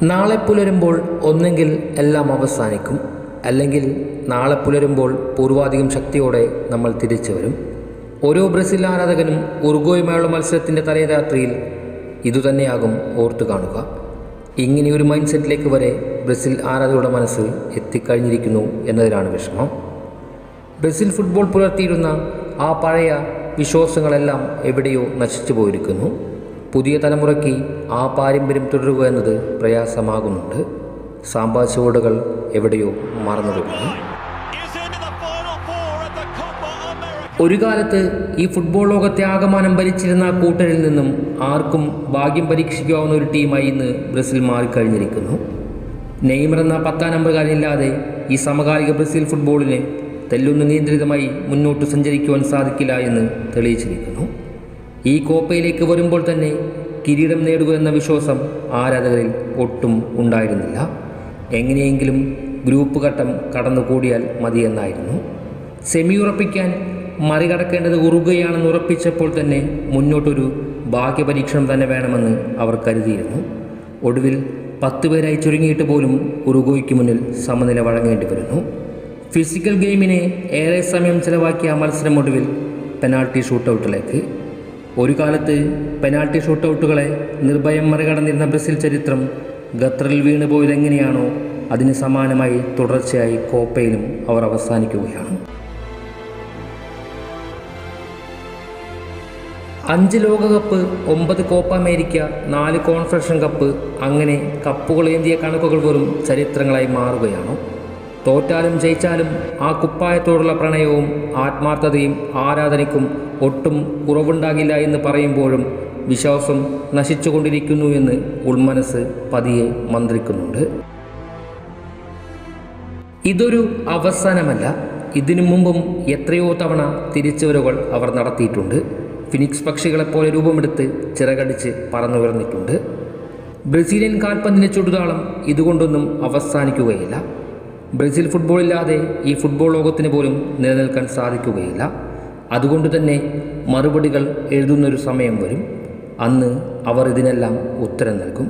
നാളെ പുലരുമ്പോൾ ഒന്നെങ്കിൽ എല്ലാം അവസാനിക്കും, അല്ലെങ്കിൽ നാളെ പുലരുമ്പോൾ പൂർവാധികം ശക്തിയോടെ നമ്മൾ തിരിച്ചു വരും. ഓരോ ബ്രസീൽ ആരാധകനും ഉറുഗ്വേയുമായുള്ള മത്സരത്തിൻ്റെ തലേരാത്രിയിൽ ഇതുതന്നെയാകും ഓർത്തു കാണുക. ഇങ്ങനെയൊരു മൈൻഡ് സെറ്റിലേക്ക് വരെ ബ്രസീൽ ആരാധകരുടെ മനസ്സ് എത്തിക്കഴിഞ്ഞിരിക്കുന്നു എന്നതിലാണ് വിഷമം. ബ്രസീൽ ഫുട്ബോൾ പുലർത്തിയിരുന്ന ആ പഴയ വിശ്വാസങ്ങളെല്ലാം എവിടെയോ നശിച്ചു പോയിരിക്കുന്നു. പുതിയ തലമുറയ്ക്ക് ആ പാരമ്പര്യം തുടരുക എന്നത് പ്രയാസമാകുന്നുണ്ട്. സാമ്പാ ചുവടുകൾ എവിടെയോ മറന്നു തുടങ്ങി. ഒരു കാലത്ത് ഈ ഫുട്ബോൾ ലോകത്തെ ആകമാനം ഭരിച്ചിരുന്ന ആ കൂട്ടരിൽ നിന്നും ആർക്കും ഭാഗ്യം പരീക്ഷിക്കാവുന്ന ഒരു ടീമായി ഇന്ന് ബ്രസീൽ മാറിക്കഴിഞ്ഞിരിക്കുന്നു. നെയ്മർ എന്ന 10-ാം നമ്പറുകാരനില്ലാതെ ഈ സമകാലിക ബ്രസീൽ ഫുട്ബോളിന് തെല്ലൊന്ന് നിയന്ത്രിതമായി മുന്നോട്ട് സഞ്ചരിക്കുവാൻ സാധിക്കില്ല എന്ന് തെളിയിച്ചിരിക്കുന്നു. ഈ കോപ്പയിലേക്ക് വരുമ്പോൾ തന്നെ കിരീടം നേടുക എന്ന വിശ്വാസം ആരാധകരിൽ ഒട്ടും ഉണ്ടായിരുന്നില്ല. എങ്ങനെയെങ്കിലും ഗ്രൂപ്പ് ഘട്ടം കടന്നുകൂടിയാൽ മതിയെന്നായിരുന്നു. സെമി ഉറപ്പിക്കാൻ മറികടക്കേണ്ടത് ഉറുഗ്വേയാണെന്ന് ഉറപ്പിച്ചപ്പോൾ തന്നെ മുന്നോട്ടൊരു ഭാഗ്യപരീക്ഷണം തന്നെ വേണമെന്ന് അവർ കരുതിയിരുന്നു. ഒടുവിൽ 10 പേരായി ചുരുങ്ങിയിട്ട് പോലും ഉറുഗ്വേയ്ക്ക് മുന്നിൽ സമനില വഴങ്ങേണ്ടി വരുന്നു. ഫിസിക്കൽ ഗെയിമിനെ ഏറെ സമയം ചെലവാക്കിയ മത്സരം ഒടുവിൽ പെനാൾട്ടി ഷൂട്ടൗട്ടിലേക്ക്. ഒരു കാലത്ത് പെനാൾട്ടി ഷൂട്ടൗട്ടുകളെ നിർഭയം മറികടന്നിരുന്ന ബ്രസീൽ ചരിത്രം ഖത്തറിൽ വീണു പോയതെങ്ങനെയാണോ അതിന് സമാനമായി തുടർച്ചയായി കോപ്പയിലും അവർ അവസാനിക്കുകയാണ്. 5 ലോകകപ്പ്, 9 കോപ്പ അമേരിക്ക, 4 കോൺഫെഡറേഷൻ കപ്പ്, അങ്ങനെ കപ്പുകൾ ഏന്തിയ കണക്കുകൾ വെറും ചരിത്രങ്ങളായി മാറുകയാണ്. തോറ്റാലും ജയിച്ചാലും ആ കുപ്പായത്തോടുള്ള പ്രണയവും ആത്മാർത്ഥതയും ആരാധനയ്ക്കും ഒട്ടും കുറവുണ്ടാകില്ല എന്ന് പറയുമ്പോഴും വിശ്വാസം നശിച്ചുകൊണ്ടിരിക്കുന്നു എന്ന് ഉൾമനസ്സ് പതിയെ മന്ത്രിക്കുന്നുണ്ട്. ഇതൊരു അവസാനമല്ല. ഇതിനു മുമ്പും എത്രയോ തവണ തിരിച്ചുവരവുകൾ അവർ നടത്തിയിട്ടുണ്ട്. ഫിനിക്സ് പക്ഷികളെപ്പോലെ രൂപമെടുത്ത് ചിറകടിച്ച് പറന്നുയർന്നിട്ടുണ്ട്. ബ്രസീലിയൻ കാൽപന്തിൻ്റെ ചുടുതാളം ഇതുകൊണ്ടൊന്നും അവസാനിക്കുകയില്ല. ബ്രസീൽ ഫുട്ബോളില്ലാതെ ഈ ഫുട്ബോൾ ലോകത്തിന് പോലും നിലനിൽക്കാൻ സാധിക്കുകയില്ല. അതുകൊണ്ട് തന്നെ മറുപടികൾ എഴുതുന്നൊരു സമയം വരും. അന്ന് അവർ ഇതിനെല്ലാം ഉത്തരം നൽകും.